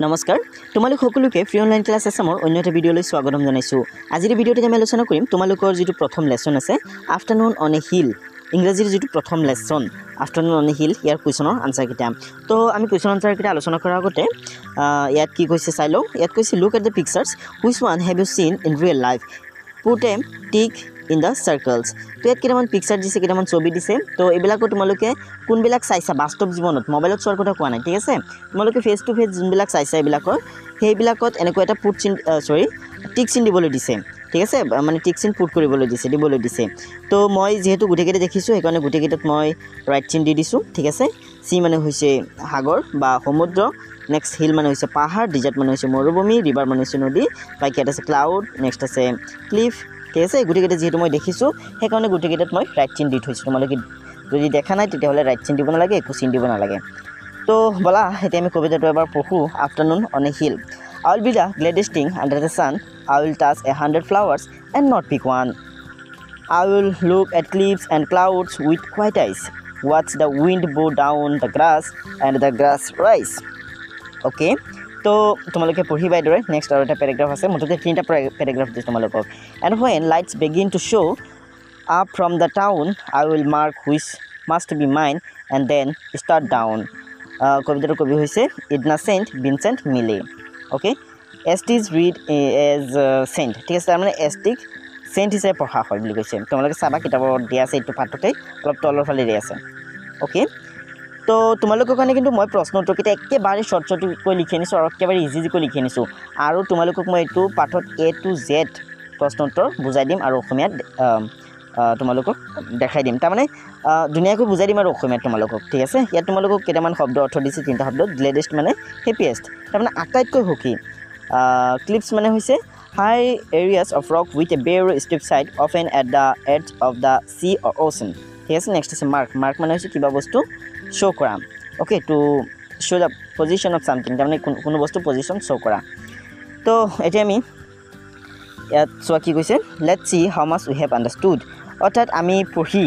নমস্কাৰ তোমালোক সকলোকে ফ্ৰী অনলাইন ক্লাছ আছামৰ অন্য এটা ভিডিঅ'লৈ স্বাগতম জনাইছোঁ। আজিৰ ভিডিঅ'টোত আমি আলোচনা কৰিম তোমালোকৰ যিটো প্ৰথম লেসন আছে আফটাৰনুন অন এ হিল ইংৰাজীৰ যিটো প্ৰথম lesson afternoon on a hill ইয়াৰ কুৱেশ্যনৰ আনসাৰ কিটা। তো আমি কুৱেশ্যন আনসাৰ কিটা আলোচনা কৰাৰ আগতে ইয়াত কি কৈছে চাই লওঁ। ইয়াত কৈছে look at the pictures which one have you seen in real life put a tick in the circles. তো ইয়াত কেইটামান পিকচাৰ দিছে, কেইটামান ছবি দিছে। তো এইবিলাকো তোমালোকে কোনবিলাক চাইছা বাস্তৱ জীৱনত, মোবাইলত চোৱাৰ কথা কোৱা নাই, ঠিক আছে। তোমালোকে ফেচ টু ফেচ যোনবিলাক চাইছা এইবিলাকৰ সেইবিলাকত এনেকুৱা এটা টিক চিন দিবলৈ দিছে, ঠিক আছে, মানে টিক চিন পুট কৰিবলৈ দিবলৈ দিছে। তো মই যিহেতু গোটেইকেইটা দেখিছোঁ সেইকাৰণে গোটেইকেইটাত মই ৰাইট চিন দি দিছোঁ, ঠিক আছে। চি মানে হৈছে সাগৰ বা সমুদ্ৰ, নেক্সট হিল মানে হৈছে পাহাৰ, ডিজাৰ্ট মানে হৈছে মৰুভূমি, ৰিভাৰ মানে হৈছে নদী, বাকী ইয়াত আছে ক্লাউড, নেক্সট আছে ক্লিফ, ঠিক আছে। গোটেইকেইটা যিহেতু মই দেখিছোঁ সেইকাৰণে গোটেইকেইটাত মই ৰাইট চিন দি থৈছোঁ। তোমালোকে যদি দেখা নাই তেতিয়াহ'লে ৰাইট চিন দিব নালাগে, একো চিন দিব নালাগে। তো বলা এতিয়া আমি কবিতাটো এবাৰ পঢ়োঁ। Afternoon on a hill I will be the gladdest thing under the sun. I will touch 100 flowers and not pick one. I will look at cliffs and clouds with quiet eyes. Watch the wind blow down the grass and the grass rise. Okay. তো তোমালোকে পঢ়িবা এইদৰে। Next আৰু এটা paragraph আছে, মুঠতে 3টা paragraph দিছোঁ তোমালোকক। And when lights begin to show up from the town, I will mark which must be mine and then start down. কবিতাটোৰ কবি হৈছে ইডনা সেণ্ট ভিনচেণ্ট মিলে। অ'কে, এছটিজ ৰিড এজ সেণ্ট, ঠিক আছে। তাৰমানে এছটিক সেণ্ট হিচাপে পঢ়া হয় বুলি কৈছে। তোমালোকে চাবা কিতাপত দিয়া আছে, এইটো পাঠতেই অলপ তলৰ ফালে দিয়া আছে। অ'কে, তো তোমালোকৰ কাৰণে কিন্তু মই প্ৰশ্ন উত্তৰকেইটা একেবাৰে শ্বৰ্টকৈ লিখি আনিছোঁ আৰু একেবাৰে ইজিকৈ লিখি আনিছোঁ। আৰু তোমালোকক মই এইটো পাঠত A to Z প্ৰশ্ন উত্তৰ বুজাই দিম আৰু অসমীয়াত তোমালোকক দেখাই দিম। তাৰমানে ধুনীয়াকৈ বুজাই দিম আৰু অসমীয়াত তোমালোকক, ঠিক আছে। ইয়াত তোমালোকক কেইটামান শব্দ অৰ্থ দিছে, 3টা শব্দ। গ্লেডেষ্ট মানে হেপিয়েষ্ট, তাৰমানে আটাইতকৈ সুখী। ক্লিপছ মানে হৈছে high areas of rock with a very steep side often at the edge of the sea or ocean, ঠিক আছে। নেক্সট আছে মাৰ্ক। মাৰ্ক মানে হৈছে কিবা বস্তু শ্ব' কৰা। Okay, to show' the position of something, তাৰমানে কোনো বস্তু পজিশ্যন শ্ব' কৰা। তো এতিয়া আমি ইয়াত চোৱা কি কৈছে, let's see how much we have understood, অৰ্থাৎ আমি পঢ়ি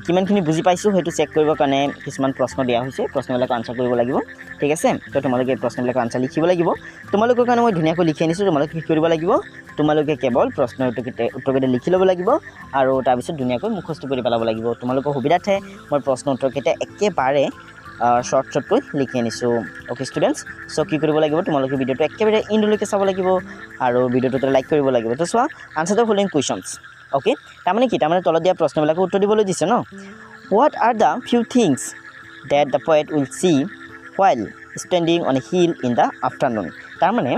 কিমানখিনি বুজি পাইছোঁ সেইটো চেক কৰিবৰ কাৰণে কিছুমান প্ৰশ্ন দিয়া হৈছে। প্ৰশ্নবিলাক আনচাৰ কৰিব লাগিব, ঠিক আছে। তো তোমালোকে এই প্ৰশ্নবিলাক আনচাৰ লিখিব লাগিব। তোমালোকৰ কাৰণে মই ধুনীয়াকৈ লিখি আনিছোঁ। তোমালোকে কি কৰিব লাগিব, তোমালোকে কেৱল প্ৰশ্ন উত্তৰকেইটা লিখি ল'ব লাগিব আৰু তাৰপিছত ধুনীয়াকৈ মুখস্থ কৰি পেলাব লাগিব। তোমালোকৰ সুবিধাৰ্থে মই প্ৰশ্ন উত্তৰকেইটা একেবাৰে শ্বৰ্টকৈ লিখি আনিছোঁ। অ'কে ষ্টুডেণ্টছ, চ' কি কৰিব লাগিব, তোমালোকে ভিডিঅ'টো একেবাৰে ইণ্ডলৈকে চাব লাগিব আৰু ভিডিঅ'টোতে লাইক কৰিব লাগিব। তো চোৱা, answer the following questions. Okay, তাৰমানে কি, তাৰমানে তলত দিয়া প্ৰশ্নবিলাকো উত্তৰ দিবলৈ দিছে ন। What are the few things that the poet will see while standing on a hill in the afternoon. তাৰমানে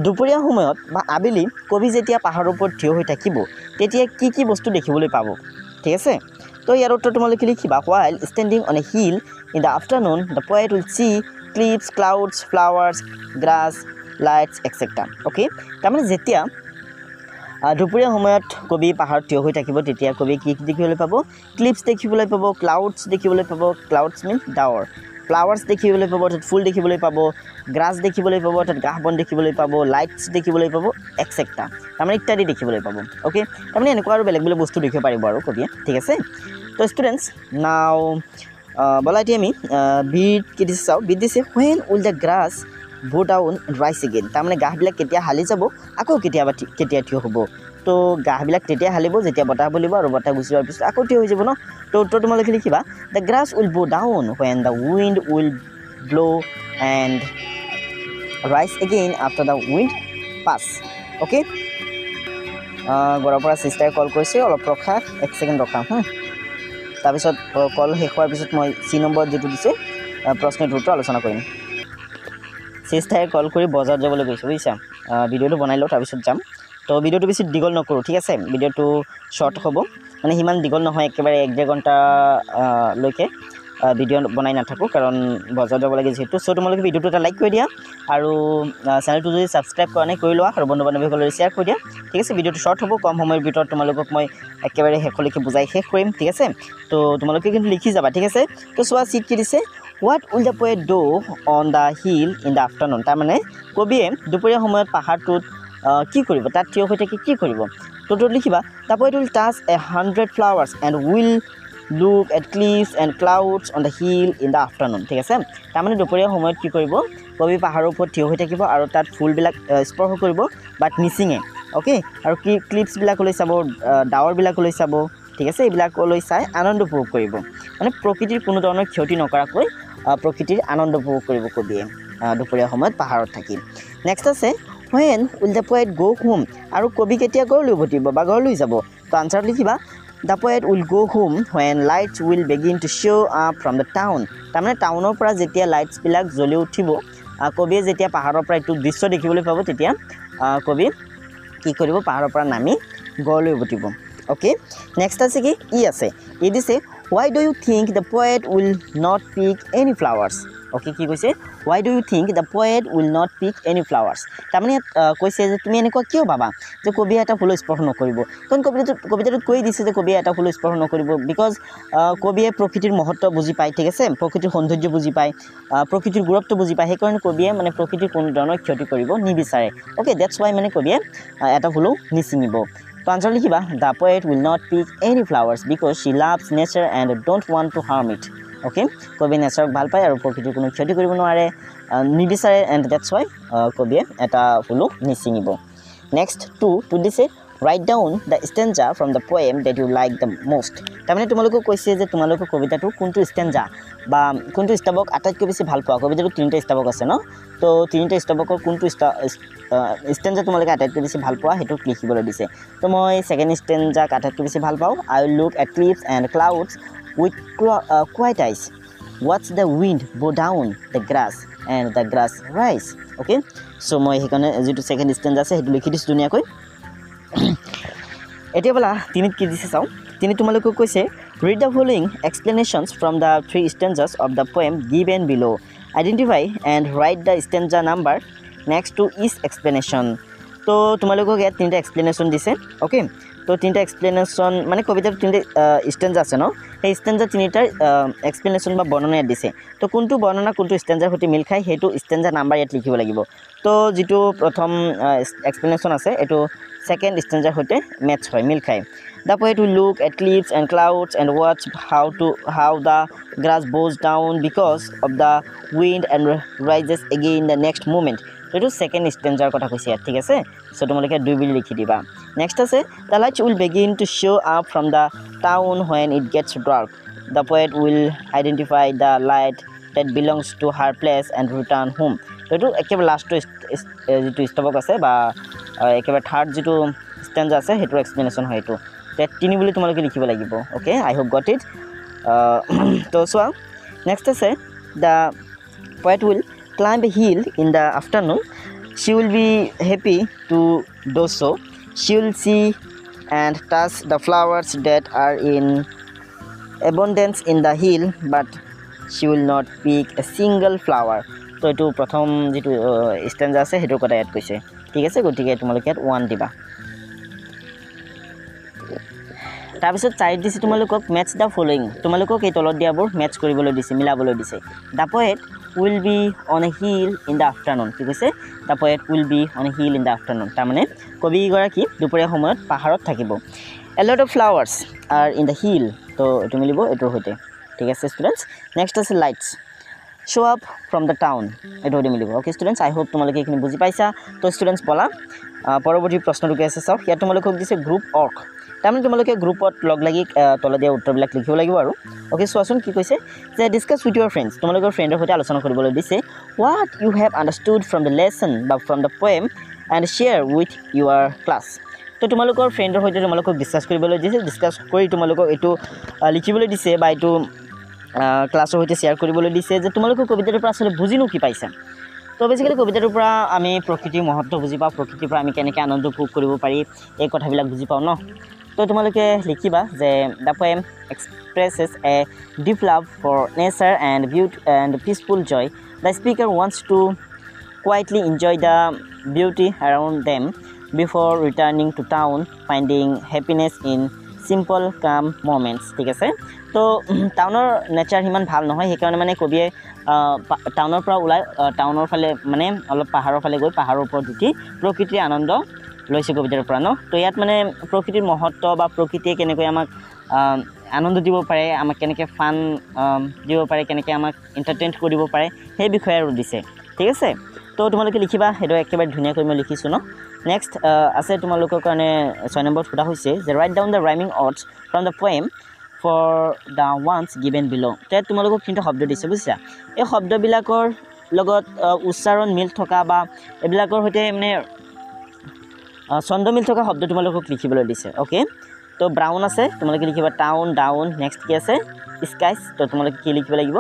দুপৰীয়া সময়ত বা আবেলি কবি যেতিয়া পাহাৰৰ ওপৰত থিয় হৈ থাকিব তেতিয়া কি কি বস্তু দেখিবলৈ পাব, ঠিক আছে। তো ইয়াৰ উত্তৰ তোমালোকে লিখিবা, while standing on a hill in the afternoon the poet will see cliffs, clouds, flowers, grass, lights etcetera. Okay, তাৰমানে যেতিয়া দুপৰীয়া সময়ত কবি পাহাৰত থিয় হৈ থাকিব তেতিয়া কবি কি কি দেখিবলৈ পাব, ক্লিপছ দেখিবলৈ পাব, ক্লাউডছ দেখিবলৈ পাব, ক্লাউডছ মিন ডাৱৰ, ফ্লাৱাৰ্ছ দেখিবলৈ পাব অৰ্থাৎ ফুল দেখিবলৈ পাব, গ্ৰাছ দেখিবলৈ পাব অৰ্থাৎ ঘাঁহ বন দেখিবলৈ পাব, লাইটছ দেখিবলৈ পাব এক্সেট্ৰা, তাৰমানে ইত্যাদি দেখিবলৈ পাব। অ'কে, তাৰমানে এনেকুৱা আৰু বেলেগ বেলেগ বস্তু দেখিব পাৰিব আৰু কবিয়ে, ঠিক আছে। তো ষ্টুডেণ্টছ নাও বলা এতিয়া আমি বিট কি দিছে চাওঁ। বিট দিছে হোৱেন উইল দ্য গ্ৰাছ ব' ডাউন ৰাইজ এগেইন, তাৰমানে ঘাঁহবিলাক কেতিয়া হালি যাব আকৌ কেতিয়া থিয় হ'ব। তো ঘাঁহবিলাক তেতিয়া হালিব যেতিয়া বতাহ বলিব আৰু বতাহ গুচি যোৱাৰ পিছত আকৌ থিয় হৈ যাব ন। তো উত্তৰ তোমালোকে লিখিবা, the grass will bow' down when the wind will blow' and rise again after the wind pass. Okay, ঘৰৰ পৰা চিষ্টাৰে কল কৰিছে, অলপ ৰখা, 1 ছেকেণ্ড ৰখা। তাৰপিছত কল শেষ হোৱাৰ পিছত মই C নম্বৰত যিটো দিছে প্ৰশ্নটোৰ উত্তৰ আলোচনা কৰিম। চিষ্টাৰে কল কৰি বজাৰত যাবলৈ গৈছে, বুজিছা। ভিডিঅ'টো বনাই লওঁ তাৰপিছত যাম। তো ভিডিঅ'টো বেছি দীঘল নকৰোঁ, ঠিক আছে। ভিডিঅ'টো শ্বৰ্ট হ'ব, মানে সিমান দীঘল নহয়, একেবাৰে 1-1.5 ঘণ্টালৈকে ভিডিঅ' বনাই নাথাকোঁ কাৰণ বজাৰত যাব লাগে যিহেতু। চ' তোমালোকে ভিডিঅ'টো এটা লাইক কৰি দিয়া আৰু চেনেলটো যদি ছাবস্ক্ৰাইব কৰা নাই কৰি লোৱা আৰু বন্ধু বান্ধৱীসকললৈ শ্বেয়াৰ কৰি দিয়া, ঠিক আছে। ভিডিঅ'টো শ্বৰ্ট হ'ব, কম সময়ৰ ভিতৰত তোমালোকক মই একেবাৰে শেষলৈকে বুজাই শেষ কৰিম, ঠিক আছে। তো তোমালোকে কিন্তু লিখি যাবা, ঠিক আছে। তো চোৱা চিট কি দিছে, what will the poet do on the hill in the afternoon, তাৰমানে কবিয়ে দুপৰীয়া সময়ত পাহাৰটোত কি কৰিব, তাত থিয় হৈ থাকি কি কৰিব। তো লিখিবা, the poet will touch 100 flowers and will look at cliffs and clouds on the hill in the afternoon ঠিক আছে তাৰমানে দুপৰীয়া সময়ত কি কৰিব কবি পাহাৰৰ ওপৰত থিয় হৈ থাকিব আৰু তাত ফুলবিলাক স্পৰ্শ কৰিব বাট নিচিঙে ওকে আৰু কি ক্লিপছ বিলাকলৈ চাব ডাৱৰ বিলাকলৈ চাব ঠিক আছে এইবিলাকলৈ চাই আনন্দ উপভোগ কৰিব মানে প্ৰকৃতিৰ কোনো ধৰণৰ ক্ষতি নকৰাকৈ প্ৰকৃতিৰ আনন্দ উপভোগ কৰিব কবিয়ে দুপৰীয়া সময়ত পাহাৰত থাকি নেক্সট আছে when will the poet go home আৰু কবি কেতিয়া ঘৰলৈ উভতিব বা ঘৰলৈ যাব তো আনসাৰ লিখিবা the poet will go home when lights will begin to show up from the town তাৰমানে টাউনৰ পৰা যেতিয়া লাইটছ বিলাক জ্বলি উঠিব কবিয়ে যেতিয়া পাহাৰৰ পৰা একটু দৃশ্য দেখিবলৈ পাব তেতিয়া কবি কি কৰিব পাহাৰৰ পৰা নামি ঘৰলৈ উভতিব ওকে নেক্সট আছে কি ই আছে ই দিছে why do you think the poet will not pick any flowers okay কি কৈছে why do you think the poet will not pick any flowers তাৰমানে কৈছে যে তুমি এনেকুৱা কিয় ভাবা যে কবি এটা ফুল স্পৰ্শ নকৰিব কাৰণ কবিতাটোত কৈ দিছে যে কবি এটা ফুল স্পৰ্শ নকৰিব বিকজ কবিয়ে প্ৰকৃতিৰ মহত্ব বুজি পায় ঠিক আছে প্ৰকৃতিৰ সৌন্দৰ্য বুজি পায় প্ৰকৃতিৰ গুৰুত্ব বুজি পায় সেইকাৰণে কবিয়ে মানে প্ৰকৃতিৰ কোনো ধৰণৰ ক্ষতি কৰিব নিবিচাৰে ওকে দ্যাটছ ৱাই মানে কবিয়ে এটা ফুলো নিচিঙিব তো আনসাৰ লিখিবা the poet will not pick any flowers because she loves nature and don't want to harm it okay কবি নেচাৰক ভাল পায় আৰু প্ৰকৃতিৰ কোনো ক্ষতি কৰিব নোৱাৰে নিবিচাৰে এণ্ড দ্যাটছ ৱাই কবিয়ে এটা ফুলো নিচিঙিব নেক্সট টু দিছে write down the stanza from the poem that you like the most তাৰমানে তোমালোকক কৈছে যে তোমালোকৰ কবিতাটো কোনটো stanza বা কোনটো স্তবক আটাইতকৈ বেছি ভাল পোৱা কবিতাটো তিনিটা স্তবক আছে ন তো তিনিটা স্তবকৰ কোনটো stanza তোমালোকে আটাইতকৈ বেছি ভাল পোৱা সেইটো লিখিবলৈ দিছে তো মই সেকেন্ড stanza আটাইতকৈ বেছি ভাল পাওঁ I will look at cliffs and clouds with quiet eyes watch the wind blow down the grass and the grass rise okay so মই হেকনে যেটো সেকেন্ড stanza আছে হেতু লিখি দিছো দুনিয়াকৈ এতিয়া বলা তিনিত কি দিছে চাও তিনি তোমালোকক কৈছে read the following explanations from the three stanzas of the poem given below identify and write the stanza number next to each explanation তো তোমালোকক ইয়াত তিনিটা এক্সপ্লেনেশন দিছে ওকে তো তিনিটা এক্সপ্লেনেশন মানে কবিতাৰ তিনিটা ষ্টেঞ্জা আছে ন সেই ষ্টেঞ্জা তিনিটাৰ এক্সপ্লেনেশন বা বৰ্ণনা দিছে তো কোনটো বৰ্ণনা কোনটো ষ্টেঞ্জাৰ সৈতে মিল খায় হেতু ষ্টেঞ্জা নাম্বাৰ ইয়াত লিখিব লাগিব তো যেটো প্ৰথম এক্সপ্লেনেশন আছে এটো সেকেন্ড ষ্টেঞ্জাৰ সৈতে মেচ হয় মিল খায় The poet will look at cliffs and clouds and watch how the grass bows down because of the wind and rises again the next moment. So second stanza কথা কৈছে ঠিক আছে so তোমালোকে দুই বুলি লিখি দিবা নেক্সট আছে the lights will begin to show up from the town when it gets dark the poet will identify the light that belongs to her place and return home so to একেবাৰে last যেটো স্তবক আছে বা একেবাৰে third যেটো stanza আছে হেতু explanation হয় এটো তিনি বুলি তোমালোকে লিখিব লাগিব okay I hope got it তো সোয়া নেক্সট আছে the poet will climb a hill in the afternoon she will be happy to do so she will see and touch the flowers that are in abundance in the hill but she will not pick a single flower তো এটো প্ৰথম যেটো stanza আছে হেতু কথা add কৈছে ঠিক আছে গটিকে তোমালোকে 1 দিবা তাৰপিছত চাইড দিছে তোমালোকক ম্যাচ দা ফলোইং তোমালোকক এই তলত দিয়াবোৰ ম্যাচ কৰিবলৈ দিছে মিলাবলৈ দিছে the poet will be on a hill in the afternoon কি কৈছে the poet will be on a hill in the afternoon তাৰমানে কবি গৰাকী দুপৰীয়া সময়ত পাহাৰত থাকিব a lot of flowers are in the hill তো এটো মিলিব এটোৰ হৈতে ঠিক আছে ষ্টুডেন্টস নেক্সট আছে lights show up from the town এটো মিলিব ওকে ষ্টুডেন্টস আই হোপ তোমালোকে এখিনি বুজি পাইছা তো ষ্টুডেন্টস বলা পৰৱৰ্তী প্ৰশ্নটোকে আছে চাও ইয়াত তোমালোকক দিছে গ্ৰুপ অৰ্ক তাৰমানে তোমালোকে গ্ৰুপত লগ লাগি তল দিয়া উত্তৰবিলাক লিখিব লাগিব আৰু ওকে সোৱাচোন কি কৈছে যে ডিসকাস উইথ ইউৰ ফ্ৰেণ্ডছ তোমালোকৰ ফ্ৰেণ্ডৰ সৈতে আলোচনা কৰিবলৈ দিছে what you have understood from the lesson বা from the poem and share with your class তো তোমালোকৰ ফ্ৰেণ্ডৰ সৈতে তোমালোকক ডিসকাস কৰিবলৈ দিছে ডিসকাস কৰি তোমালোকক এটো লিখিবলৈ দিছে বা এটো ক্লাছৰ সৈতে শ্বেয়াৰ কৰিবলৈ দিছে যে তোমালোকৰ কবিতাটোৰ পৰা আসলে বুজিনো কি পাইছা তো বেসিক্যালি কবিতাটোৰ পৰা আমি প্ৰকৃতিৰ মহত্ব বুজি পাওঁ প্ৰকৃতিৰ পৰা আমি কেনেকৈ আনন্দ উপভোগ কৰিব পাৰি এই কথাবিলাক বুজি পাওঁ ন তো তোমালোকে লিখিবা যে the poem expresses a deep love for nature and beauty and peaceful joy the speaker wants to quietly enjoy the beauty around them before returning to town finding happiness in simple calm moments ঠিক আছে তো টাউনৰ nature হিমান ভাল নহয় সেইকাৰণে মানে কবিয়ে টাউনৰ পৰা ওলাই টাউনৰ ফালে মানে অলপ পাহাৰৰ ফালে গৈ পাহাৰৰ ওপৰত উঠি প্ৰকৃতিৰ আনন্দ লৈছে কবিতাৰ পৰা ন তো ইয়াত মানে প্ৰকৃতিৰ মহত্ব বা প্ৰকৃতিয়ে কেনেকৈ আমাক আনন্দ দিব পাৰে আমাক কেনেকৈ ফান দিব পাৰে কেনেকৈ আমাক এণ্টাৰটেইন কৰিব পাৰে সেই বিষয়ে আৰু দিছে ঠিক আছে তো তোমালোকে লিখিবা সেইটো একেবাৰে ধুনীয়াকৈ মই লিখিছোঁ ন নেক্সট আছে তোমালোকৰ কাৰণে 6 নম্বৰত সোধা হৈছে যে write down the rhyming words from the poem for the ones given below' তাত তোমালোকক কিন্তু শব্দ দিছে বুজিছা এই শব্দবিলাকৰ লগত উচ্চাৰণ মিল থকা বা এইবিলাকৰ সৈতে মানে ছন্দ মিল থকা শব্দ তোমালোকক লিখিবলৈ দিছে অ'কে তো ব্ৰাউন আছে তোমালোকে লিখিবা টাউন ডাউন নেক্সট কি আছে স্কাইজ তো তোমালোকে কি লিখিব লাগিব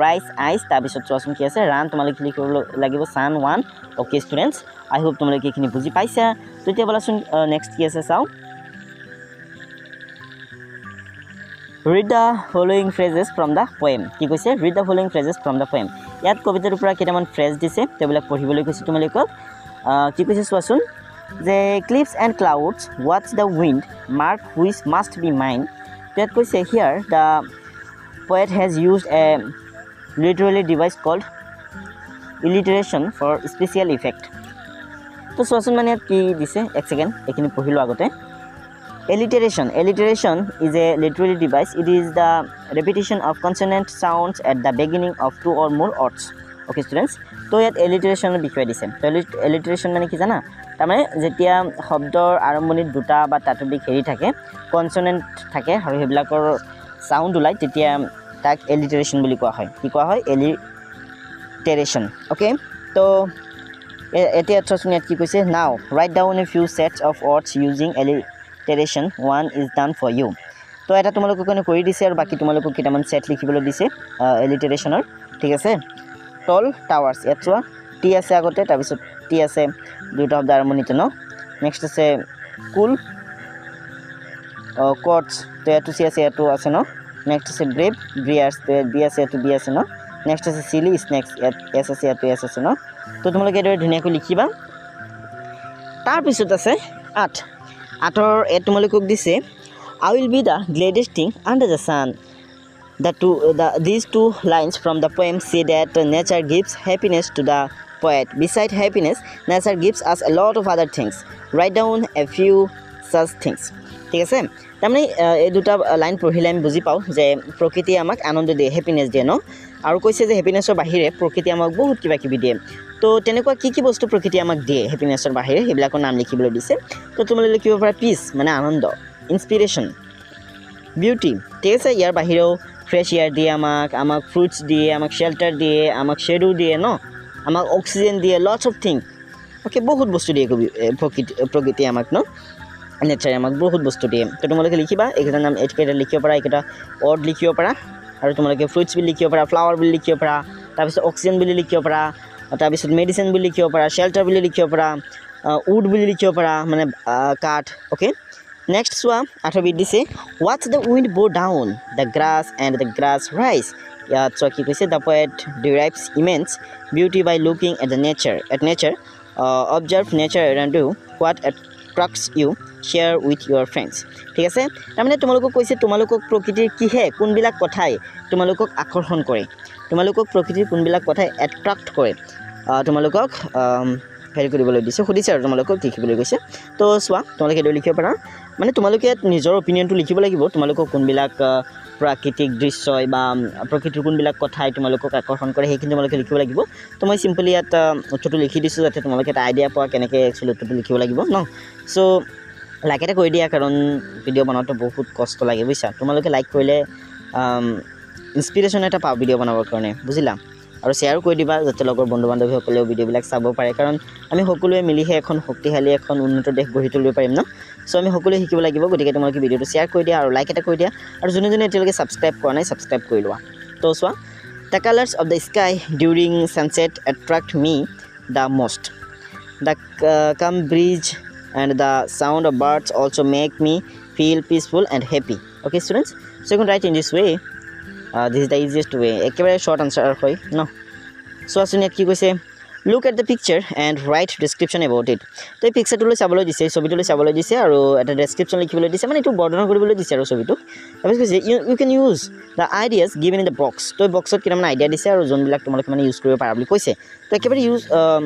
ৰাইচ আইচ তাৰপিছত চোৱাচোন কি আছে ৰান তোমালোকে লিখিব লাগিব ছান ওৱান অ'কে ষ্টুডেণ্টছ আই হোপ তোমালোকে এইখিনি বুজি পাইছা তো এতিয়া বোলাচোন নেক্সট কি আছে চাওঁ read the following phrases from the poem কি কৈছে read the following phrases from the poem ইয়াত কবিতাটোৰ পৰা কেইটামান ফ্ৰেজ দিছে সেইবিলাক পঢ়িবলৈ কৈছে তোমালোকক কি কৈছে চোৱাচোন যে ক্লিপছ এণ্ড ক্লাউডছ ৱাটছ the wind mark which must be mind ইয়াত কৈছে here the poet has used a literary device called alliteration for special effect তো চোৱাচোন মানে কি দিছে এক সেকেন্ড এখিনি পঢ়িলো আগতে alliteration is a literary device it is the repetition of consonant sounds at the beginning of two or more words okay students তো ইয়াত alliteration বিষয় দিছে তো alliteration মানে কি জানা তাৰমানে যেতিয়া শব্দৰ আৰম্ভণিত দুটা বা তাতোধিক হেৰি থাকে কনসনেন্ট থাকে আৰু হেবিলাকৰ সাউন্ড ওলাই তেতিয়া তাক alliteration বুলি কোৱা হয় কি কোৱা হয় alliteration okay তো এতিয়া চোৱাচোন ইয়াত কি কৈছে now write down a few sets of words using alliteration one is done for you তো এটা তোমালোকক কোনে কৰি দিছে আৰু বাকি তোমালোকক কিটামান সেট লিখিবলৈ দিছে alliterationৰ ঠিক আছে tall towers ইয়াত চোৱা টি আছে আগতে তাৰ পিছত টি আছে দুটা শব্দ আৰম্ভণিতে ন নেক্সট আছে cool courts তো ইয়াত চি আছে ইয়াত আছে ন নেক্সট আছে brave briars তো বি আছে ইয়াত বি আছে ন নেক্সট আছে silly snakes ইয়াত এস আছে ইয়াত এস আছে ন তো তোমালোকে এটা ধুনীয়াকৈ লিখিবা তাৰ পিছত আছে 8 আটৰ এ তোমালোকক দিছে I will be the gladest thing under the sun these two lines from the poem say that nature gives happiness to the poet beside happiness nature gives us a lot of other things write down a few such things ঠিক আছে তাৰমানে এই দুটা line পঢ়িলে আমি বুজি পাও যে প্ৰকৃতি আমাক আনন্দ দিয়ে হ্যাপিনেস দিয়ে ন আৰু কৈছে যে হ্যাপিনেসৰ বাহিৰে প্ৰকৃতি আমাক বহুত কিবা কিবি দিয়ে তো তেনেকুৱা কি বস্তু প্ৰকৃতি আমাক দিয়ে হ্যাপিনেসৰ বাহিৰে হেবিলাকৰ নাম লিখিবলৈ দিছে তো তোমালোকে লিখিব পাৰা পিস মানে আনন্দ ইনস্পিৰেশন বিউটি ঠিক আছে ইয়াৰ বাহিৰেও ফ্ৰেশ এয়াৰ দিয়ে আমাক ফ্ৰুটস দিয়ে আমাক শেল্টাৰ দিয়ে আমাক শ্যাডো দিয়ে ন আমাক অক্সিজেন দিয়ে লটস অফ থিং ওকে বহুত বস্তু দিয়ে প্ৰকৃতি আমাক ন নেচাৰে আমাক বহুত বস্তু দিয়ে তো তোমালোকে লিখিবা এইকেইটা নাম এটকেটা লিখিব পাৰা এইকেইটা ৱৰ্ড লিখিব পাৰা আৰু তোমালোকে ফ্ৰুটস বুলি লিখিব পাৰা ফ্লাৱাৰ বুলি লিখিব পাৰা তাৰপিছত অক্সিজেন বুলি লিখিব পাৰা তাৰপিছত মেডিচিন বুলি লিখিব পাৰা শেল্টাৰ বুলি লিখিব পাৰা উড বুলি লিখিব পাৰা মানে কাঠ ওকে নেক্সট সোৱা আঠবিধ দিছে what's the wind blow down the grass and the grass rise ইয়াত চোৱা কি কৈছে the poet derives immense beauty by looking at nature observe nature around you what attracts you share with your friends ঠিক আছে তাৰমানে তোমালোকক কৈছে তোমালোকক প্ৰকৃতিৰ কিহে কোনবিলাক কথাই তোমালোকক আকৰ্ষণ কৰে তোমালোকক প্ৰকৃতিৰ কোনবিলাক কথাই এট্ৰাক্ট কৰে তোমালোকক হেৰি কৰিবলৈ দিছে সুধিছে আৰু তোমালোকক লিখিবলৈ কৈছে তো চোৱা তোমালোকে এটো লিখিব পাৰা মানে তোমালোকে নিজৰ অপিনিয়নটো লিখিব লাগিব তোমালোকক কোনবিলাক প্ৰাকৃতিক দৃশ্য বা প্ৰকৃতিৰ কোনবিলাক কথাই তোমালোকক আকৰ্ষণ কৰে সেইখিনি তোমালোকে লিখিব লাগিব তো মই সিম্পলি ইয়াত উত্তৰটো লিখি দিছো যাতে তোমালোকে এটা আইডিয়া পোৱা কেনেকৈ একচুৱেলি উত্তৰটো লিখিব লাগিব ন সো লাইক এটা কৰি দিয়া কাৰণ ভিডিও বনাওঁতে বহুত কষ্ট লাগে বুজিছা তোমালোকে লাইক কৰিলে ইনস্পিৰেশন এটা পাও ভিডিও বনাবৰ কাৰণে বুজিলা আৰু শেয়াৰ কৰি দিবা যাতে লগৰ বন্ধু বান্ধৱীসকলেও ভিডিওবিলাক চাব পাৰে কাৰণ আমি সকলোৱে মিলিহে এখন শক্তিশালী এখন উন্নত দেশ গঢ়ি তুলিব পাৰিম ন সো আমি সকলোৱে শিকিব লাগিব গতিকে তোমালোকে ভিডিওটো শেয়াৰ কৰি দিয়া আৰু লাইক এটা কৰি দিয়া আৰু যোনে এতিয়ালৈকে সাবস্ক্ৰাইব কৰা নাই সাবস্ক্ৰাইব কৰি লোৱা তো চোৱা the colors of the sky during sunset attract me the most the calm breeze and the sound of birds also make me feel peaceful and happy okay students so you can write in this way this is the easiest way ekebare short answer hoy no so asuni ki koise look at the picture and write description about it to picture to sabolo dise sobito le sabolo dise aru eta description likhibole dise mane etu bordona koribole dise aru sobito obviously you can use the ideas given in the box to box ot kiram idea dise aru jon bilak tomaloke mane use koribo para boli koise to ekebare use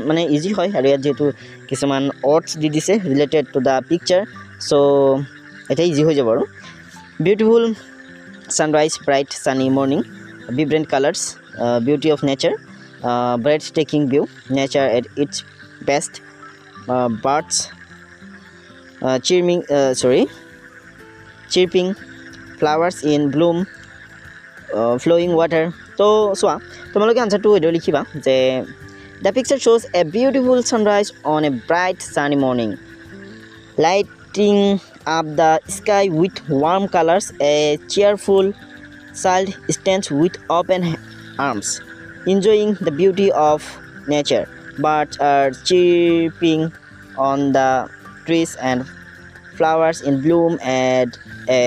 mane easy hoy aru ya jetu kisaman words di dise related to the picture so eta easy hoy jabo aru beautiful sunrise, bright sunny morning, vibrant colors, beauty of nature, breathtaking view, nature at its best, birds chirping, flowers in bloom, flowing water. So চোৱা তোমালোকে আনসাৰটো ado লিখিবা যে the picture shows a beautiful sunrise on a bright sunny morning, lighting up the sky with warm colors. A cheerful child stands with open arms, enjoying the beauty of nature. Birds are chirping on the trees and flowers in bloom add a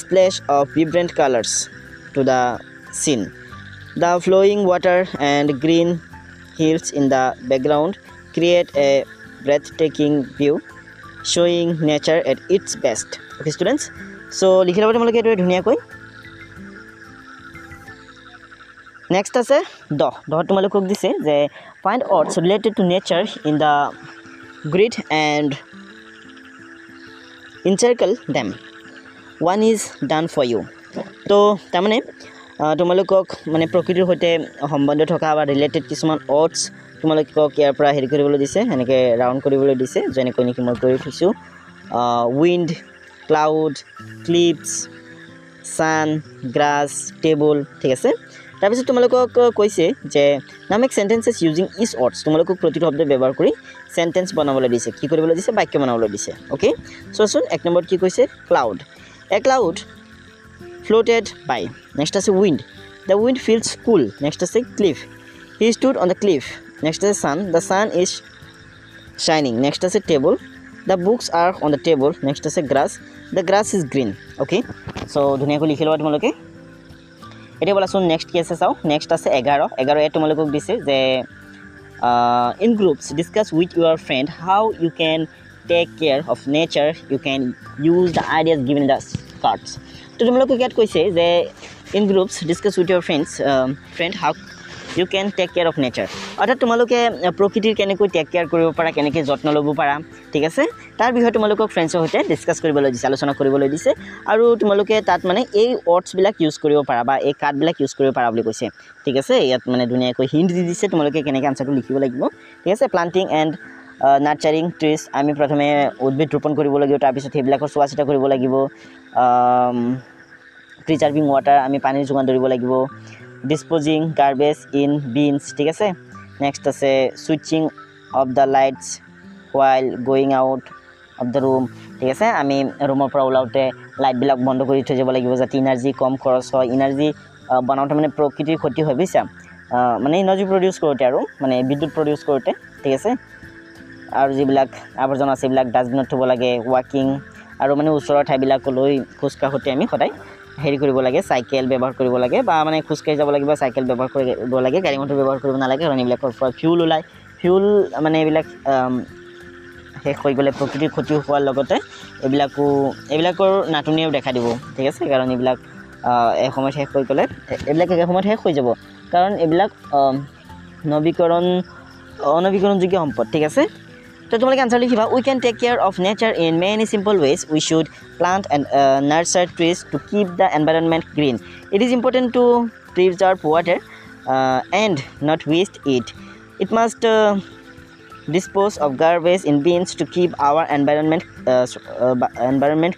splash of vibrant colors to the scene. The flowing water and green hills in the background create a breathtaking view, showing nature at its best. Okay students, so likhi laba tomaloke etu dhuniya koi. Next ase do tomaloke dise je find words related to nature in the grid and encircle them. One is done for you. তো তাৰমানে তোমালোকক মানে প্ৰকৃতিৰ সৈতে সম্বন্ধ থকা বা related কিছুমান ৱৰ্ডছ তোমালোকক ইয়াৰ পৰা হেৰি কৰিবলৈ দিছে, এনেকৈ ৰাউণ্ড কৰিবলৈ দিছে, যেনেকৈ নেকি মই কৰি থৈছোঁ wind, cloud, cliffs, sun, grass, table, ঠিক আছে। তাৰপিছত তোমালোকক কৈছে যে নাম এক চেণ্টেঞ্চেছ ইউজিং ইচ ৱৰ্ডছ, তোমালোকক প্ৰতিটো শব্দ ব্যৱহাৰ কৰি চেণ্টেঞ্চ বনাবলৈ দিছে, কি কৰিবলৈ দিছে, বাক্য বনাবলৈ দিছে। অ'কে চোৱাচোন এক নম্বৰত কি কৈছে, cloud. A cloud floated by. Next is wind. The wind feels cool. Next is cliff. He stood on the cliff. Next is sun. The sun is shining. Next is table. The books are on the table. Next is grass. The grass is green. Okay. So dhuniya ko likhi loba tumaloke. Eta bola sun next ki ase sao. Next is 11 e tumalokok dise je in groups discuss with your friend how you can take care of nature. You can use the ideas given in the cards. তো তোমালোকে ইয়াত কৈছে যে in groups discuss with your friend how you can take care of nature, অৰ্থাৎ তোমালোকে প্ৰকৃতিৰ কেনেকৈ tech care কৰিব পাৰা, কেনেকৈ যত্ন ল'ব পাৰা, ঠিক আছে, তাৰ বিষয়ে তোমালোকক ফ্ৰেণ্ডছৰ সৈতে ডিছকাছ কৰিবলৈ দিছে, আলোচনা কৰিবলৈ দিছে। আৰু তোমালোকে তাত মানে এই ৱৰ্ডছবিলাক ইউজ কৰিব পাৰা বা এই কাৰ্ডবিলাক ইউজ কৰিব পাৰা বুলি কৈছে, ঠিক আছে। ইয়াত মানে ধুনীয়াকৈ হিণ্ট দি দিছে তোমালোকে কেনেকৈ আনচাৰটো লিখিব লাগিব, ঠিক আছে। প্লান্টিং এণ্ড নাৰ্চাৰিং ট্ৰিজ, আমি প্ৰথমে উদ্ভিদ ৰোপণ কৰিব লাগিব, তাৰপিছত সেইবিলাকৰ চোৱা চিতা কৰিব লাগিব। প্ৰিজাৰ্ভিং ৱাটাৰ, আমি পানীৰ যোগান ধৰিব লাগিব। ডিছপ'জিং গাৰ্বেজ ইন বিনছ, ঠিক আছে। নেক্সট আছে switching off the lights while going out of the room, ঠিক আছে। আমি ৰুমৰ পৰা ওলাওঁতে লাইটবিলাক বন্ধ কৰি থৈ যাব লাগিব যাতে ইনাৰ্জি কম খৰচ হয়। ইনাৰ্জি বনাওঁতে মানে প্ৰকৃতিৰ ক্ষতি হয় বুজিছা, মানে ইনাৰ্জি প্ৰডিউচ কৰোঁতে আৰু মানে বিদ্যুৎ প্ৰডিউচ কৰোঁতে, ঠিক আছে। আৰু যিবিলাক আৱৰ্জনা আছে সেইবিলাক ডাষ্টবিনত থ'ব লাগে। ৱাকিং, আৰু মানে ওচৰৰ ঠাইবিলাকলৈ খোজকাঢ়োঁতে আমি সদায় হেৰি কৰিব লাগে, চাইকেল ব্যৱহাৰ কৰিব লাগে বা মানে খোজকাঢ়ি যাব লাগিব, চাইকেল ব্যৱহাৰ কৰিব লাগে, গাড়ী মটৰ ব্যৱহাৰ কৰিব নালাগে, কাৰণ এইবিলাকৰ পৰা ফিউল ওলায়। ফিউল মানে এইবিলাক শেষ হৈ গ'লে প্ৰকৃতিৰ ক্ষতি হোৱাৰ লগতে এইবিলাকৰ নাটনিও দেখা দিব, ঠিক আছে, কাৰণ এইবিলাক এসময়ত শেষ হৈ গ'লে এইবিলাক এসময়ত শেষ হৈ যাব, কাৰণ এইবিলাক অনবীকৰণযোগ্য সম্পদ, ঠিক আছে। তো তোমালোকে আনসাৰ লিখিবা we can take care of nature in many simple ways. We should plant and nurture trees to keep the environment green. It is important to preserve water and not waste it. It must dispose of garbage in bins to keep our environment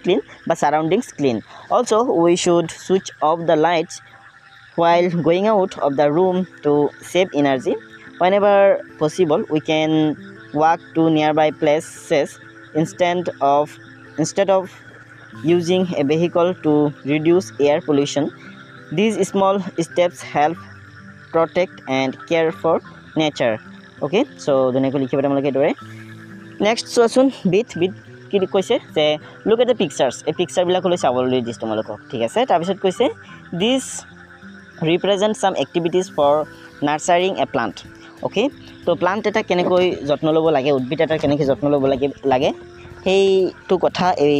clean but surroundings clean. Also, we should switch off the lights while going out of the room to save energy. Whenever possible, we can walk to nearby places instead of using a vehicle to reduce air pollution. These small steps help protect and care for nature. Okay, so ধুনীয়াকৈ লিখিব তোমালোকে এইদৰে। Next চোৱাচোন beet কি কৈছে যে look at the pictures, এই পিকচাৰবিলাকলৈ চাবলৈ দিছে তোমালোকক, ঠিক আছে। তাৰপিছত কৈছে this represent some activities for nurturing a plant. Okay, তো প্লাণ্ট এটা কেনেকৈ যত্ন ল'ব লাগে, উদ্ভিদ এটা কেনেকৈ যত্ন ল'ব লাগে সেইটো কথা এই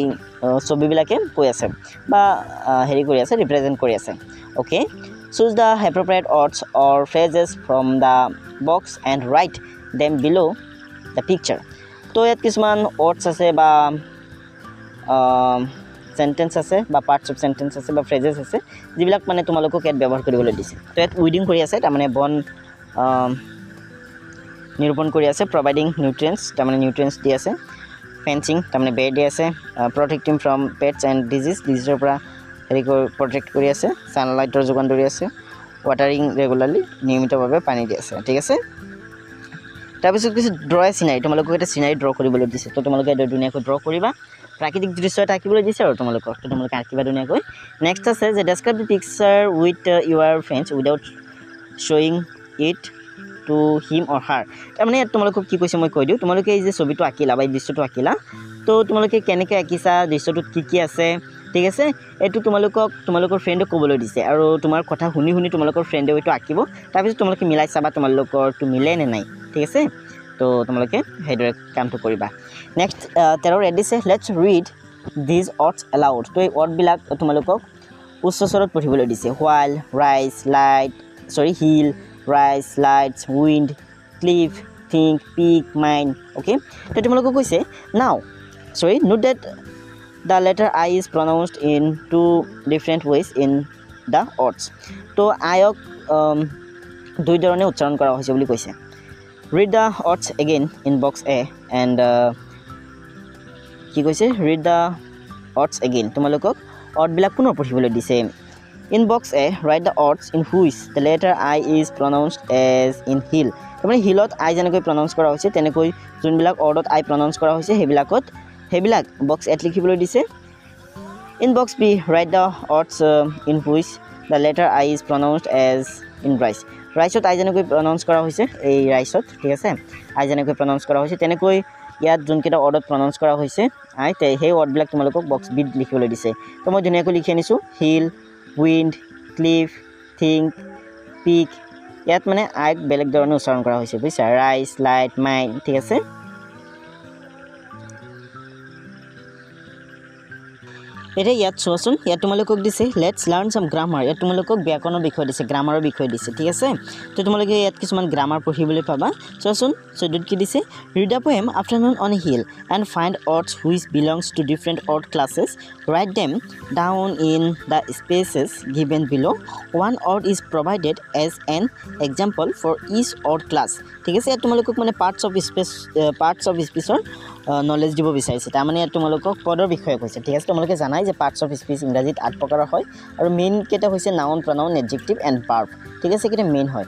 ছবিবিলাকে কৈ আছে বা হেৰি কৰি আছে, ৰিপ্ৰেজেণ্ট কৰি আছে। Okay, choose the appropriate words or phrases from the box and write them below the picture. তো ইয়াত কিছুমান words আছে বা সেন্টেন্স আছে বা পাৰ্টছ অফ সেন্টেন্স আছে বা ফ্ৰেজেছ আছে যিবিলাক মানে তোমালোকক ইয়াত ব্যৱহাৰ কৰিবলৈ দিছে তো ইয়াত উইডিং কৰি আছে তাৰমানে বন নিৰূপণ কৰি আছে প্ৰভাইডিং নিউট্ৰিয়েন্টছ তাৰমানে নিউট্ৰিয়েন্টছ দি আছে ফেন্সিং তাৰমানে বেৰ দি আছে প্ৰটেক্টিং ফ্ৰম পেটছ এণ্ড ডিজিজৰ পৰা হেৰি প্ৰটেক্ট কৰি আছে ছানলাইটৰ যোগান ধৰি আছে ৱাটাৰিং ৰেগুলাৰলি নিয়মিতভাৱে পানী দি আছে ঠিক আছে তাৰপিছত কিছু ড্ৰ চিনাৰী তোমালোকক এটা চিনাৰী ড্ৰ কৰিবলৈ দিছে তো তোমালোকে এটা ধুনীয়াকৈ ড্ৰ কৰিবা প্ৰাকৃতিক দৃশ্য এটা আঁকিবলৈ দিছে আৰু তোমালোকক তো তোমালোকে আঁকিবা ধুনীয়াকৈ নেক্সট আছে যে describe the picture with your friends without শ্বয়িং it to him or her তাৰমানে ইয়াত তোমালোকক কি কৈছে মই কৈ দিওঁ তোমালোকে এই যে ছবিটো আঁকিলা বা এই দৃশ্যটো আঁকিলা তো তোমালোকে কেনেকৈ আঁকিছা দৃশ্যটোত কি আছে ঠিক আছে এইটো তোমালোকৰ ফ্ৰেণ্ডক ক'বলৈ দিছে আৰু তোমাৰ কথা শুনি শুনি তোমালোকৰ ফ্ৰেণ্ডে এইটো আঁকিব তাৰপিছত তোমালোকে মিলাই চাবা তোমালোকৰটো মিলে নে নাই ঠিক আছে তো তোমালোকে সেইদৰে কামটো কৰিবা নেক্সট 13 ৰেড দিছে let's read these words aloud তো এই ৱৰ্ডবিলাক তোমালোকক উচ্চ স্বৰত পঢ়িবলৈ দিছে while rise light hill rise lights wind cliff think peak mind okay তো তোমালোকক কৈছে note that the letter I is pronounced in two different ways in the words তো আয়ক দুই ধৰণে উচ্চাৰণ কৰা হৈছে বুলি কৈছে read the words again in box A and কি কৈছে read the words again তোমালোকক ৱৰ্ডবিলাক পুনৰ পঢ়িবলৈ দিছে in box A write the words in which the letter I is pronounced as in hill তাৰমানে হিলত I যেনেকৈ প্ৰনাউন্স কৰা হৈছে তেনেকৈ যোনবিলাক ৱৰ্ডত I প্ৰনাউন্স কৰা হৈছে সেইবিলাক বক্স এট লিখিবলৈ দিছে in box B write the words in which the letter I is pronounced as in ৰাইচত আই যেনেকৈ প্ৰনাউন্স কৰা হৈছে এই ৰাইচত ঠিক আছে আই যেনেকৈ প্ৰনাউন্স কৰা হৈছে তেনেকৈ ইয়াত যোনকেইটা ৱৰ্ডত প্ৰনাউন্স কৰা হৈছে আই সেই ৱৰ্ডবিলাক তোমালোকক বক্স বিত লিখিবলৈ দিছে তো মই ধুনীয়াকৈ লিখি আনিছোঁ হিল উইণ্ড ক্লিফ থিংক পিক ইয়াত মানে আইক বেলেগ ধৰণে উচ্চাৰণ কৰা হৈছে বুজিছা ৰাইচ লাইট মাইণ্ড ঠিক আছে এতিয়া ইয়াত চোৱাচোন ইয়াত তোমালোকক দিছে লেটছ লাৰ্ণ সাম গ্ৰামাৰ ইয়াত তোমালোকক ব্যাকৰণৰ বিষয় দিছে গ্ৰামাৰৰ বিষয় দিছে ঠিক আছে তো তোমালোকে ইয়াত কিছুমান গ্ৰামাৰ পঢ়িবলৈ পাবা চোৱাচোন চৈদত কি দিছে read a poem afternoon on a hill and find words which belongs to different word classes write them down in the spaces given below' one word is provided as an example for each word class ঠিক আছে ইয়াত তোমালোকক মানে parts of স্পীচৰ knowledge দিব বিচাৰিছে তাৰমানে ইয়াত তোমালোকক পদৰ বিষয়ে কৈছে ঠিক আছে তোমালোকে জানাই যে পাৰ্টছ অফ স্পীচ ইংৰাজীত 8 প্ৰকাৰৰ হয় আৰু মেইন কেইটা হৈছে নাউন প্ৰনাউন এডজেক্টিভ এণ্ড ভাৰ্ব ঠিক আছে কেইটা মেইন হয়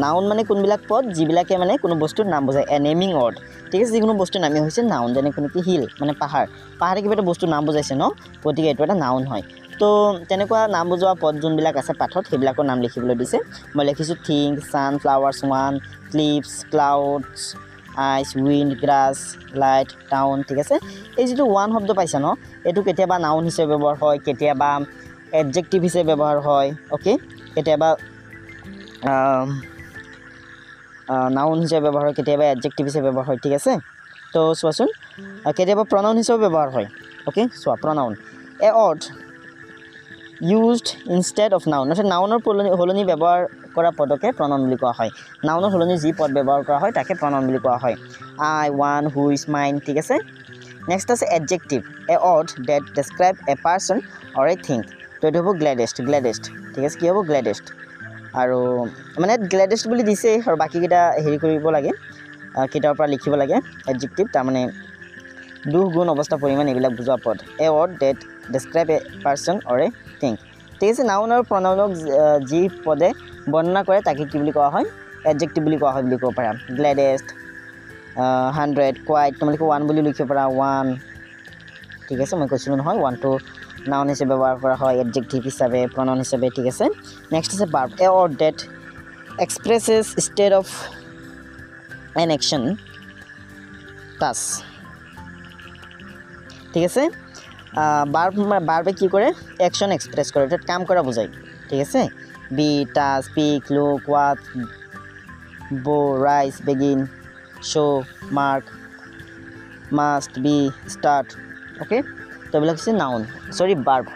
নাউন মানে কোনবিলাক পদ যিবিলাকে মানে কোনো বস্তুৰ নাম বুজায় এ নেমিং ৱৰ্ড ঠিক আছে যিকোনো বস্তুৰ নামেই হৈছে নাউন যেনে কোনো কি হিল মানে পাহাৰে কিবা এটা বস্তুৰ নাম বুজাইছে ন গতিকে এইটো এটা নাউন হয় তো তেনেকুৱা নাম বুজোৱা পদ যোনবিলাক আছে পাঠত সেইবিলাকৰ নাম লিখিবলৈ দিছে মই লিখিছোঁ think sun flowers one cliffs clouds ice wind grass light town ঠিক আছে এই যিটো ওৱান শব্দ পাইছা ন এইটো কেতিয়াবা নাউন হিচাপে ব্যৱহাৰ হয় কেতিয়াবা এডজেক্টিভ হিচাপে ব্যৱহাৰ হয় অ'কে কেতিয়াবা নাউন হিচাপে ব্যৱহাৰ হয় কেতিয়াবা এডজেক্টিভ হিচাপে ব্যৱহাৰ হয় ঠিক আছে তো চোৱাচোন কেতিয়াবা প্ৰনাউন হিচাপে ব্যৱহাৰ হয় অ'কে চোৱা pronoun a word used instead of noun অৰ্থাৎ নাউনৰ সলনি ব্যৱহাৰ কৰা পদকে প্ৰনাউন বুলি কোৱা হয় নাউনৰ সলনি যি পদ ব্যৱহাৰ কৰা হয় তাকে প্ৰনাউন বুলি কোৱা হয় আই ওৱান হুইচ মাইণ্ড ঠিক আছে নেক্সট আছে adjective a word that describe a person or a thing তো এইটো হ'ব গ্লেডেষ্ট ঠিক আছে কি হ'ব গ্লেডেষ্ট আৰু মানে গ্লেডেষ্ট বুলি দিছে আৰু বাকীকেইটা হেৰি কৰিব লাগে কেইটাৰ পৰা লিখিব লাগে এডজেক্টিভ তাৰমানে দুখ গুণ অৱস্থা পৰিমাণ এইবিলাক বুজোৱা পদ a word that describe a person or a thing ঠিক আছে নাউন আৰু প্ৰনাউনক যি পদে বৰ্ণনা কৰে তাকে কি বুলি কোৱা হয় এডজেক্টিভ বুলি কোৱা হয় বুলি ক'ব পাৰা গ্লেডেষ্ট 100 কোৱাইট তোমালোকে 1 বুলি লিখিব পাৰা 1 ঠিক আছে মই কৈছিলোঁ নহয় 1 টো নাউন হিচাপে ব্যৱহাৰ কৰা হয় এডজেক্টিভ হিচাপে প্ৰনাউন হিচাপে ঠিক আছে নেক্সট আছে verb a word that expresses state of an action touch ঠিক আছে ভাৰ্বে কি কৰে একশ্যন এক্সপ্ৰেছ কৰে অৰ্থাৎ কাম কৰা বুজায় ঠিক আছে be touch speak look what bow rise begin show' mark must be start okay তো এইবিলাক হৈছে নাউন ভাৰ্ব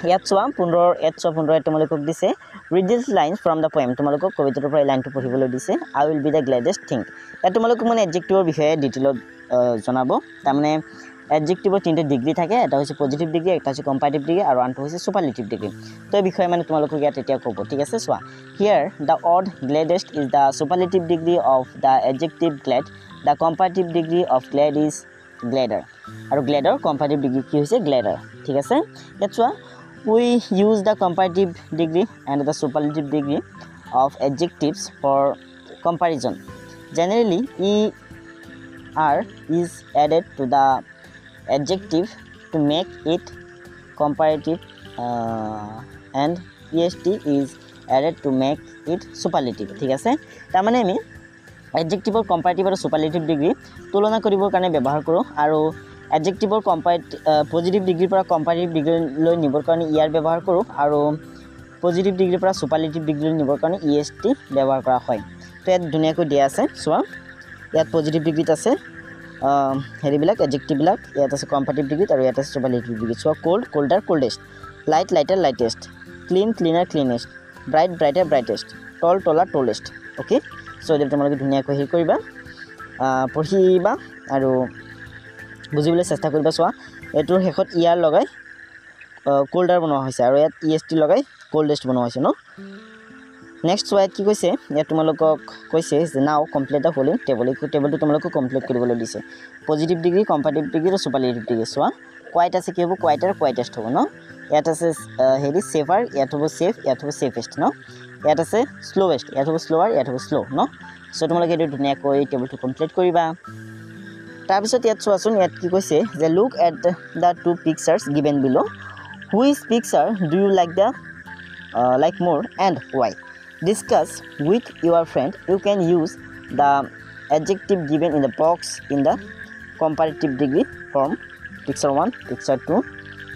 ইয়াত চোৱা 15 তোমালোকক দিছে read this lines from the poem তোমালোকক কবিতাটোৰ পৰা এই লাইনটো পঢ়িবলৈ দিছে I will be the gladdest thing ইয়াত তোমালোকক মানে এডজেক্টিভৰ বিষয়ে ডিটেইলত জনাব তাৰমানে এডজেক্টিভৰ তিনিটা ডিগ্ৰী থাকে এটা হৈছে পজিটিভ ডিগ্ৰী এটা হৈছে কম্পাৰেটিভ ডিগ্ৰী আৰু আনটো হৈছে সুপাৰলেটিভ ডিগ্ৰী তো এই বিষয়ে মানে তোমালোকক ইয়াত এতিয়া ক'ব ঠিক আছে চোৱা here the word gladdest is the superlative degree of the adjective glad the comparative degree of glad is gladder আৰু গ্লেডৰ কম্পাৰেটিভ ডিগ্ৰী কি হৈছে গ্লেডাৰ ঠিক আছে ইয়াত চোৱা we use the comparative degree and the superlative degree of adjectives for comparison. Generally, er is added to the adjective to make it comparative and est is added to make it superlative. ঠিক আছে তাৰমানে আমি adjective comparative আৰু superlative degree তুলনা কৰিবৰ কাৰণে ব্যৱহাৰ কৰোঁ আৰু adjectiveৰ পজিটিভ ডিগ্ৰীৰ পৰা কম্পাৰেটিভ ডিগ্ৰীলৈ নিবৰ কাৰণে ইয়াৰ ব্যৱহাৰ কৰোঁ আৰু পজিটিভ ডিগ্ৰীৰ পৰা সুপাৰলেটিভ ডিগ্ৰীলৈ নিবৰ কাৰণে est ব্যৱহাৰ কৰা হয় তো ইয়াত ধুনীয়াকৈ দিয়া আছে চোৱা ইয়াত পজিটিভ ডিগ্ৰীত আছে হেৰিবিলাক এডজেক্টিভবিলাক ইয়াত আছে কম্পাৰেটিভ ডিগ্ৰীত আৰু ইয়াত আছে সুপাৰলেটিভ ডিগ্ৰীত চোৱা cold colder coldest light lighter lightest clean cleaner cleanest bright brighter brightest tall taller tallest okay so' এতিয়া তোমালোকে ধুনীয়াকৈ হেৰি কৰিবা পঢ়িবা আৰু বুজিবলৈ চেষ্টা কৰিবা চোৱা এইটোৰ শেষত ইয়াৰ লগাই কোল্ডাৰ বনোৱা হৈছে আৰু ইয়াত est লগাই কোল্ডেষ্ট বনোৱা হৈছে ন নেক্সট চোৱা কি কৈছে ইয়াত তোমালোকক কৈছে যে নাও কমপ্লিট দ্য ফলোইং টেবলটো তোমালোকক কমপ্লিট কৰিবলৈ দিছে পজিটিভ ডিগ্ৰী কম্পাৰেটিভ ডিগ্ৰী আৰু সুপাৰলেটিভ ডিগ্ৰী চোৱা কোৱাইট আছে কি হ'ব কোৱাইটাৰ কোৱাইটেষ্ট হ'ব ন ইয়াত আছে হেৰি চেফাৰ ইয়াত হ'ব চেফ ইয়াত হ'ব চেফেষ্ট ন ইয়াত আছে শ্ল'ৱেষ্ট ইয়াত হ'ব শ্ল'ৱাৰ ইয়াত হ'ব শ্ল' ন চ' তোমালোকে এইটো ধুনীয়াকৈ টেবলটো কমপ্লিট কৰিবা তাৰপিছত ইয়াত চোৱাচোন ইয়াত কি কৈছে যে look at the two pictures given below which picture do you like more and why discuss with your friend you can use the adjective given in the box in the comparative degree form picture 1 picture 2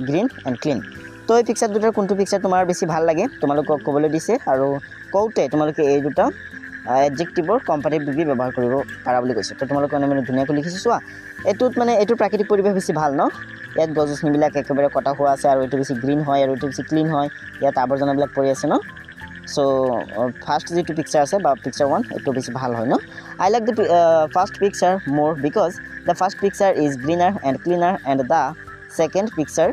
green and clean তো এই picture দুটাৰ কোনটো picture তোমাৰ বেছি ভাল লাগে তোমালোকক ক'বলৈ দিছে আৰু কওঁতে তোমালোকে এই দুটা এডজেক্টিভৰ কম্পাৰেটিভ ডিগ্ৰী ব্যৱহাৰ কৰিব পাৰা বুলি কৈছে তো তোমালোকে মানে ধুনীয়াকৈ লিখিছোঁ চোৱা এইটোত মানে এইটোৰ প্ৰাকৃতিক পৰিৱেশ বেছি ভাল ন ইয়াত গছ গছনিবিলাক একেবাৰে কটা হোৱা আছে আৰু এইটো বেছি গ্ৰীণ হয় আৰু এইটো বেছি ক্লিন হয় ইয়াত আৱৰ্জনাবিলাক পৰি আছে ন চ' ফাৰ্ষ্ট যিটো পিকচাৰ আছে বা পিকচাৰ 1 এইটো বেছি ভাল হয় ন I like the first picture more because the first picture is greener and cleaner and the second picture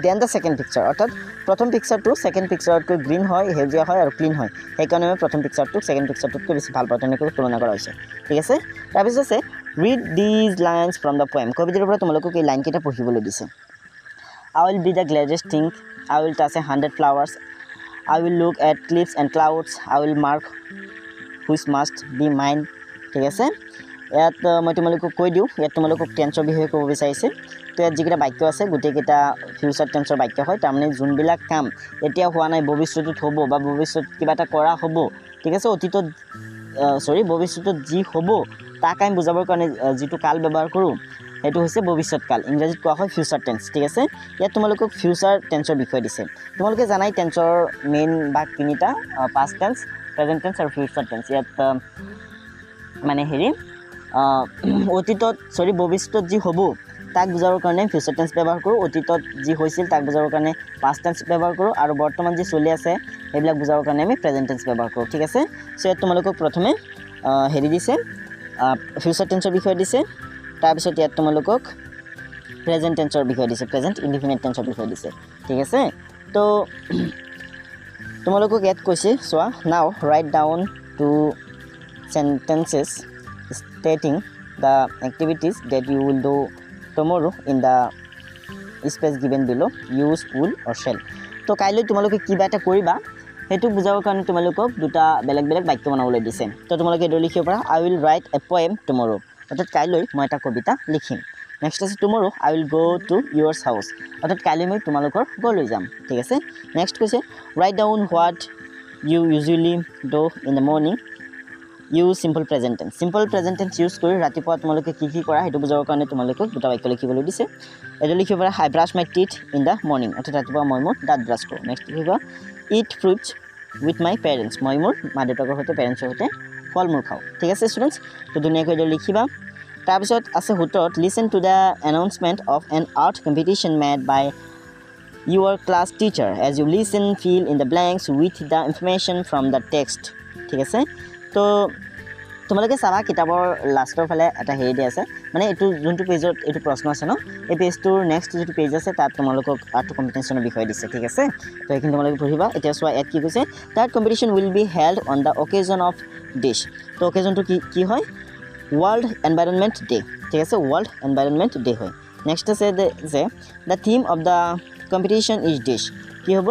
then the second picture অৰ্থাৎ প্ৰথম পিকচাৰটো ছেকেণ্ড পিকচাৰতকৈ গ্ৰীণ হয় সেউজীয়া হয় আৰু ক্লিন হয় সেইকাৰণে মই প্ৰথম পিকচাৰটোক ছেকেণ্ড পিকচাৰটোতকৈ বেছি ভাল পাওঁ তেনেকৈ তুলনা কৰা হৈছে ঠিক আছে তাৰপিছত আছে read these lines from the poem কবিতাৰ পৰা তোমালোকক এই লাইনকেইটা পঢ়িবলৈ দিছে I will be the gladdest thing I will touch 100 flowers I will look at cliffs and clouds I will mark which must be mine ঠিক আছে ইয়াত মই তোমালোকক কৈ দিওঁ ইয়াত তোমালোকক টেন্সৰ বিষয়ে ক'ব বিচাৰিছে তো ইয়াত যিকেইটা বাক্য আছে গোটেইকেইটা ফিউচাৰ টেন্সৰ বাক্য হয় তাৰমানে যোনবিলাক কাম এতিয়া হোৱা নাই ভৱিষ্যতত হ'ব বা ভৱিষ্যত কিবা এটা কৰা হ'ব ঠিক আছে অতীতত ভৱিষ্যতত যি হ'ব তাক আমি বুজাবৰ কাৰণে যিটো কাল ব্যৱহাৰ কৰোঁ সেইটো হৈছে ভৱিষ্যত কাল ইংৰাজীত কোৱা হয় ফিউচাৰ টেন্স ঠিক আছে ইয়াত তোমালোকক ফিউচাৰ টেন্সৰ বিষয়ে দিছে তোমালোকে জানাই টেন্সৰ মেইন ভাগ তিনিটা পাষ্ট টেন্স প্ৰেজেণ্ট টেন্স আৰু ফিউচাৰ টেন্স ইয়াত মানে হেৰি অতীতত ভৱিষ্যতত যি হ'ব তাক বুজাবৰ কাৰণে ফিউচাৰ টেন্স ব্যৱহাৰ কৰোঁ অতীতত যি হৈছিল তাক বুজাবৰ কাৰণে পাষ্ট টেন্স ব্যৱহাৰ কৰোঁ আৰু বৰ্তমান যি চলি আছে সেইবিলাক বুজাবৰ কাৰণে আমি প্ৰেজেণ্ট টেন্স ব্যৱহাৰ কৰোঁ ঠিক আছে চ' ইয়াত তোমালোকক প্ৰথমে হেৰি দিছে ফিউচাৰ টেন্সৰ বিষয়ে দিছে তাৰপিছত ইয়াত তোমালোকক প্ৰেজেণ্ট টেন্সৰ বিষয়ে দিছে প্ৰেজেণ্ট ইনডিফিনিট টেন্সৰ বিষয়ে দিছে ঠিক আছে তো তোমালোকক ইয়াত কৈছে চোৱা নাও right down to sentences stating the activities that you will do tomorrow in the space given below use will or shall তো কাইলৈ তোমালোকে কিবা এটা কৰিবা হেতু বুজাবৰ কাৰণে তোমালোকক দুটা বেলেগ বেলেগ বাক্য বনাবলৈ দিছে তো তোমালোকে এটো লিখিব পাৰা I will write a poem tomorrow অৰ্থাৎ কাইলৈ মই এটা কবিতা লিখিম নেক্সট আছে tomorrow I will go to your house অৰ্থাৎ কাইলৈ মই তোমালোকৰ ঘৰলৈ যাম ঠিক আছে নেক্সট কৈছে write down what you usually do in the morning use simple present tense use কৰি ৰাতিপুৱা তোমালোকে কি কি কৰা হেতু বুজাবৰ কাৰণে তোমালোকক দুটা বাক্য লিখিবলৈ দিছে এটো লিখিব পাৰা I brush my teeth in the morning অৰ্থাৎ ৰাতিপুৱা মই মোৰ দাঁত ব্ৰাছ কৰোঁ নেক্সট লিখিবা eat fruits with my parents মই মোৰ মা দেউতাকৰ সৈতে পেৰেণ্টছৰ সৈতে ফল মূল খাওঁ ঠিক আছে ষ্টুডেণ্টছ তো ধুনীয়াকৈ এটো লিখিবা তাৰপিছত আছে হুটত listen to the announcement of an art competition made by your class teacher as you listen fill in the blanks with the information from the text ঠিক আছে তো তোমালোকে চাবা কিতাপৰ লাষ্টৰ ফালে এটা হেৰি দি আছে মানে এইটো যোনটো পেজত এইটো প্ৰশ্ন আছে ন এই পেজটোৰ নেক্সট যিটো পেজ আছে তাত তোমালোকক আৰ্ট কম্পিটিশ্যনৰ বিষয়ে দিছে ঠিক আছে তো এইখিনি তোমালোকে পঢ়িবা এতিয়া চোৱা ইয়াত কি কৈছে that competition will be held on the অকেজন of dish তো অকেজনটো কি হয় ৱৰ্ল্ড এনভাইৰনমেণ্ট ডে ঠিক আছে ৱৰ্ল্ড এনভাইৰনমেণ্ট ডে হয় নেক্সট আছে যে the theme of the competition is dish কি হ'ব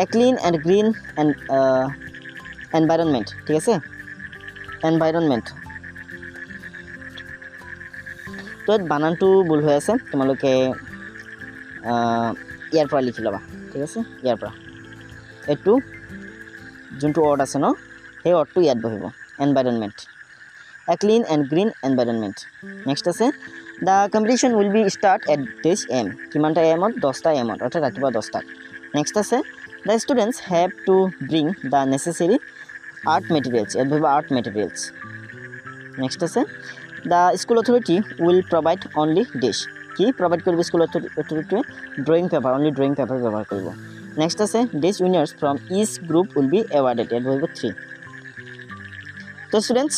এ clean and green and environment ঠিক আছে এনভাইৰনমেণ্ট তো বানানটো ভুল হৈ আছে তোমালোকে ইয়াৰ পৰা লিখি ল'বা ঠিক আছে ইয়াৰ পৰা এইটো যোনটো ৱৰ্ড আছে ন সেই ৱৰ্ডটো ইয়াত বহিব environment a clean and green environment next আছে the competition will be start at this AM কিমানটা এমত 10টা এমত অৰ্থাৎ ৰাতিপুৱা 10টাত নেক্সট আছে the students have to bring the necessary art materials ইয়াত বহিব আৰ্ট মেটেৰিয়েলছ নেক্সট আছে the school authority will provide only this কি প্ৰভাইড কৰিব স্কুল অথৰিটিয়ে drawing paper only drawing paper ব্যৱহাৰ কৰিব নেক্সট আছে this winners from each group will be awarded ইয়াত বহিব 3 তো ষ্টুডেণ্টছ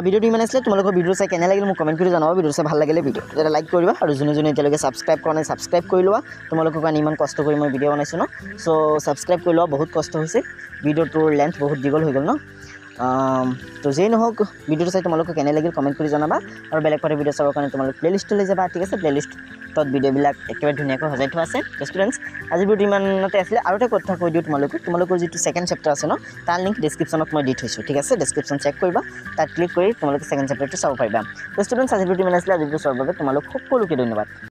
ভিডিঅ'টো ইমান আছিলে তোমালোকৰ ভিডিঅ' চাই কেনে লাগিল মোক কমেণ্ট কৰি জনাবা ভিডিঅ' চাই ভাল লাগিলে ভিডিঅ' এটা লাইক কৰিবা আৰু যোনে এতিয়ালৈকে ছাবস্ক্ৰাইব কৰা নাই ছাবস্ক্ৰাইব কৰি লোৱা তোমালোকৰ কাৰণে ইমান কষ্ট কৰি মই ভিডিঅ' বনাইছোঁ ন চ' ছাবস্ক্ৰাইব কৰি লোৱা বহুত কষ্ট হৈছে ভিডিঅ'টোৰ লেন্থ বহুত দীঘল হৈ গ'ল ন তো যেই নহওক ভিডিঅ'টো চাই তোমালোকক কেনে লাগিল কমেণ্ট কৰি জনাবা আৰু বেলেগ পাৰ্টি ভিডিঅ' চাবৰ কাৰণে তোমালোক প্লেলিষ্টলৈ যাবা ঠিক আছে প্লেলিষ্টত ভিডিঅ'বিলাক একেবাৰে ধুনীয়াকৈ সজাই থোৱা আছে ষ্টুডেণ্টছ আজি ভিডিঅ'টো ইমানতে আছিলে আৰু এটা কথা কৈ দিওঁ তোমালোকৰ যিটো ছেকেণ্ড চেপ্টাৰ আছে ন তাৰ লিংক ডিছক্ৰিপশ্যনত মই দি থৈছোঁ ঠিক আছে ডিছক্ৰিপশ্যন চেক কৰিবা তাত ক্লিক কৰি তোমালোকে ছেকেণ্ড চেপ্টাৰটো চাব পাৰিবা ষ্টুডেণ্টছ আজি ভিডিঅ'টো ইমান আছিলে আজি ভিডিঅ' চোৱাৰ বাবে তোমালোক সকলোকে ধন্যবাদ